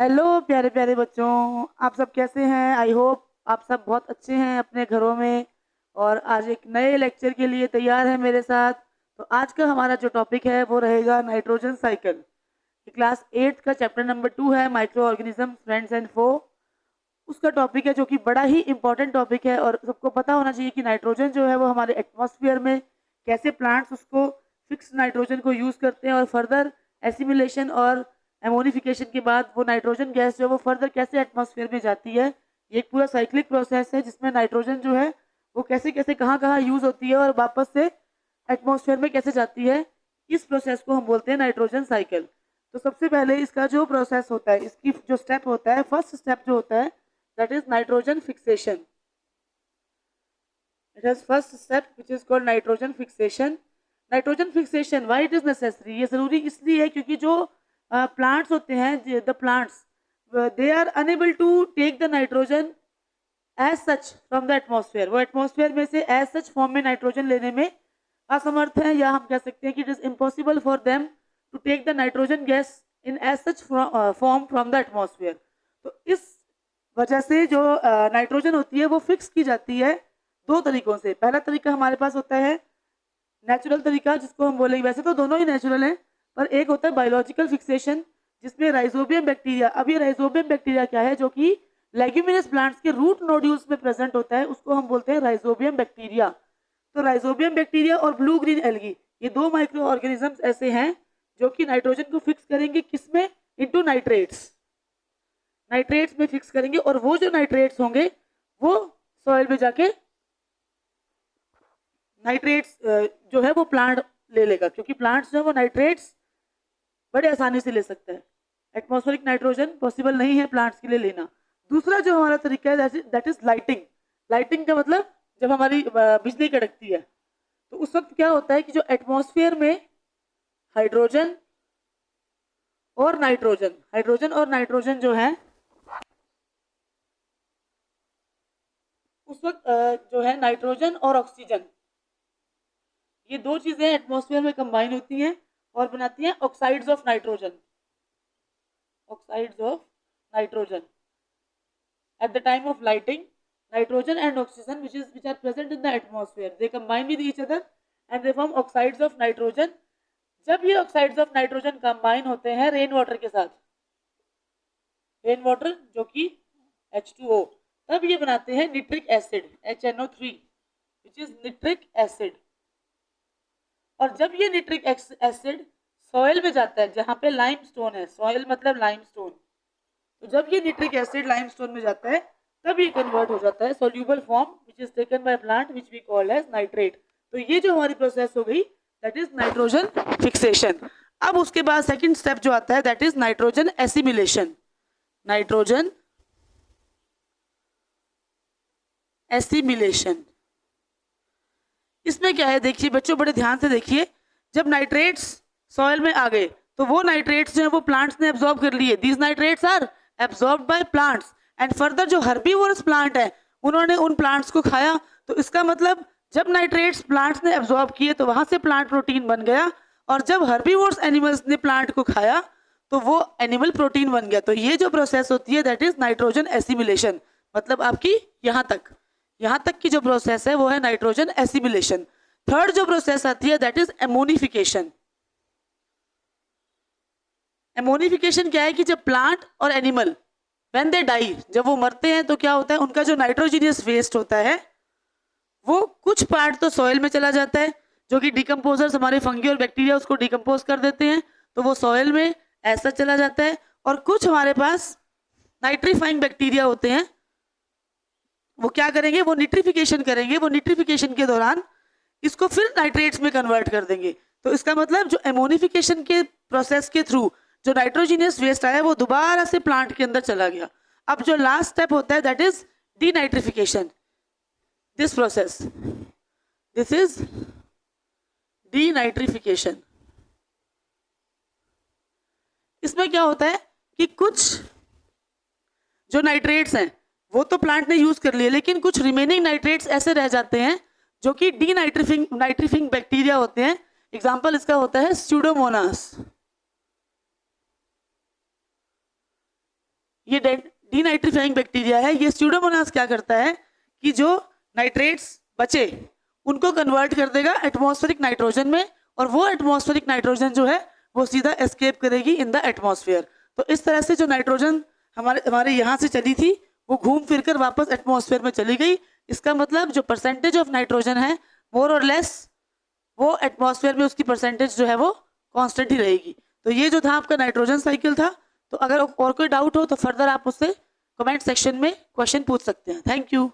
Hello प्यारे प्यारे बच्चों, आप सब कैसे हैं? आई होप आप सब बहुत अच्छे हैं अपने घरों में। और आज एक नए लेक्चर के लिए तैयार है मेरे साथ। तो आज का हमारा जो टॉपिक है वो रहेगा नाइट्रोजन साइकिल। क्लास 8 का चैप्टर नंबर 2 है माइक्रो ऑर्गेनिज्म फ्रेंड्स एंड फो। उसका टॉपिक है जो कि बड़ा ही इंपॉर्टेंट टॉपिक है और सबको पता होना चाहिए कि नाइट्रोजन जो है वो हमारे एटमॉस्फेयर में कैसे प्लांट्स उसको फिक्स नाइट्रोजन को यूज़ करते हैं और फर्दर एसिमिलेशन और एमोनिफिकेशन के बाद वो नाइट्रोजन गैस जो है वो फर्दर कैसे एटमॉस्फेयर में जाती है। ये एक पूरा साइक्लिक प्रोसेस है जिसमें नाइट्रोजन जो है वो कैसे कैसे कहाँ कहाँ यूज़ होती है और वापस से एटमॉस्फेयर में कैसे जाती है। इस प्रोसेस को हम बोलते हैं नाइट्रोजन साइकिल। तो सबसे पहले इसका जो प्रोसेस होता है, इसकी जो स्टेप होता है, फर्स्ट स्टेप जो होता है that is nitrogen fixation. It has first step which is called nitrogen fixation. Nitrogen fixation why it is necessary? ये जरूरी इसलिए है क्योंकि जो plants होते हैं, the plants they are unable to take the nitrogen as such from the atmosphere. वो atmosphere में से as such form में nitrogen लेने में असमर्थ है, या हम कह सकते हैं कि it is impossible for them to take the nitrogen gas in as such form from the atmosphere. तो इस वजह से जो नाइट्रोजन होती है वो फिक्स की जाती है दो तरीकों से। पहला तरीका हमारे पास होता है नेचुरल तरीका, जिसको हम बोलेंगे, वैसे तो दोनों ही नेचुरल हैं, पर एक होता है बायोलॉजिकल फिक्सेशन जिसमें राइजोबियम बैक्टीरिया। अब ये राइजोबियम बैक्टीरिया क्या है? जो कि लेग्यूमिनस प्लांट्स के रूट नोड्यूल्स में प्रेजेंट होता है, उसको हम बोलते हैं राइजोबियम बैक्टीरिया। तो राइजोबियम बैक्टीरिया और ब्लू ग्रीन एल्गी, ये दो माइक्रो ऑर्गेनिजम्स ऐसे हैं जो कि नाइट्रोजन को फिक्स करेंगे किसमें? Into nitrates. नाइट्रेट्स में फिक्स करेंगे और वो जो नाइट्रेट्स होंगे वो सॉइल में जाके नाइट्रेट्स जो है वो प्लांट ले लेगा, क्योंकि प्लांट्स जो है वो नाइट्रेट्स बड़े आसानी से ले सकता है। एटमॉस्फेरिक नाइट्रोजन पॉसिबल नहीं है प्लांट्स के लिए लेना। दूसरा जो हमारा तरीका है दैट इज लाइटिंग। लाइटिंग का मतलब जब हमारी बिजली कड़कती है तो उस वक्त क्या होता है कि जो एटमॉस्फेयर में हाइड्रोजन और नाइट्रोजन जो है उस वक्त जो है नाइट्रोजन और ऑक्सीजन, ये दो चीजें एटमॉस्फेयर में कंबाइन होती हैं और बनाती हैं oxides of nitrogen. Oxides of nitrogen at the time of lighting, nitrogen and oxygen which are present in the atmosphere, they combine with each other and they form oxides of nitrogen. जब ये oxides of nitrogen combine होते हैं rain water के साथ, rain water जो कि H2O, तब ये बनाते हैं nitric acid HNO3 which is nitric acid. और जब ये निट्रिक एसिड सॉइल में जाता है जहां पे लाइमस्टोन है, सॉइल मतलब लाइमस्टोन, तो जब ये निट्रिक एसिड लाइमस्टोन में जाता है तब ये कन्वर्ट हो जाता है soluble form which is taken by plant which we call as nitrate. तो ये जो हमारी प्रोसेस हो गई दैट इज नाइट्रोजन फिक्सेशन। अब उसके बाद सेकंड स्टेप जो आता है that is nitrogen assimilation. Nitrogen assimilation, इसमें क्या है देखिए बच्चों, बड़े ध्यान से देखिए। जब नाइट्रेट्स सॉइल में आ गए तो वो नाइट्रेट्स जो है वो प्लांट्स ने एब्जॉर्ब कर लिए। These nitrates are absorb by plants and further जो हर्बीवोरस प्लांट है उन्होंने उन प्लांट्स को खाया। तो इसका मतलब जब नाइट्रेट्स प्लांट्स ने एब्जॉर्ब किए तो वहां से प्लांट प्रोटीन बन गया, और जब हर्बीवोरस एनिमल्स ने प्लांट को खाया तो वो एनिमल प्रोटीन बन गया। तो ये जो प्रोसेस होती है दैट इज नाइट्रोजन एसिमिलेशन। मतलब आपकी यहाँ तक की जो प्रोसेस है वो है नाइट्रोजन एसिमिलेशन। थर्ड जो प्रोसेस आती है दैट इज एमोनिफिकेशन। एमोनिफिकेशन क्या है कि जब प्लांट और एनिमल व्हेन दे डाई, जब वो मरते हैं तो क्या होता है, उनका जो नाइट्रोजीनियस वेस्ट होता है वो कुछ पार्ट तो सॉइल में चला जाता है, जो कि डिकम्पोजर्स हमारे फंगी और बैक्टीरिया उसको डिकम्पोज कर देते हैं, तो वो सॉइल में ऐसा चला जाता है। और कुछ हमारे पास नाइट्रीफाइंग बैक्टीरिया होते हैं, वो क्या करेंगे, वो निट्रिफिकेशन करेंगे। वो निट्रिफिकेशन के दौरान इसको फिर नाइट्रेट्स में कन्वर्ट कर देंगे। तो इसका मतलब जो एमोनिफिकेशन के प्रोसेस के थ्रू जो नाइट्रोजीनियस वेस्ट आया वो दोबारा से प्लांट के अंदर चला गया। अब जो लास्ट स्टेप होता है that is denitrification. This process, this is denitrification. इसमें क्या होता है कि कुछ जो नाइट्रेट्स हैं वो तो प्लांट ने यूज कर लिए, लेकिन कुछ रिमेनिंग नाइट्रेट्स ऐसे रह जाते हैं जो कि डीनाइट्रिफिंग बैक्टीरिया होते हैं। एग्जाम्पल इसका होता है स्यूडोमोनास। ये डीनाइट्रीफाइंग बैक्टीरिया है। ये स्यूडोमोनास क्या करता है कि जो नाइट्रेट्स बचे उनको कन्वर्ट कर देगा एटमॉस्फेरिक नाइट्रोजन में, और वो एटमॉस्फेरिक नाइट्रोजन जो है वो सीधा एस्केप करेगी इन द एटमॉस्फेयर। तो इस तरह से जो नाइट्रोजन हमारे यहाँ से चली थी वो घूम फिर कर वापस एटमॉस्फेयर में चली गई। इसका मतलब जो परसेंटेज ऑफ नाइट्रोजन है मोर और लेस वो एटमॉस्फेयर में उसकी परसेंटेज जो है वो कांस्टेंट ही रहेगी। तो ये जो था आपका नाइट्रोजन साइकिल था। तो अगर और कोई डाउट हो तो फर्दर आप उससे कमेंट सेक्शन में क्वेश्चन पूछ सकते हैं। Thank you.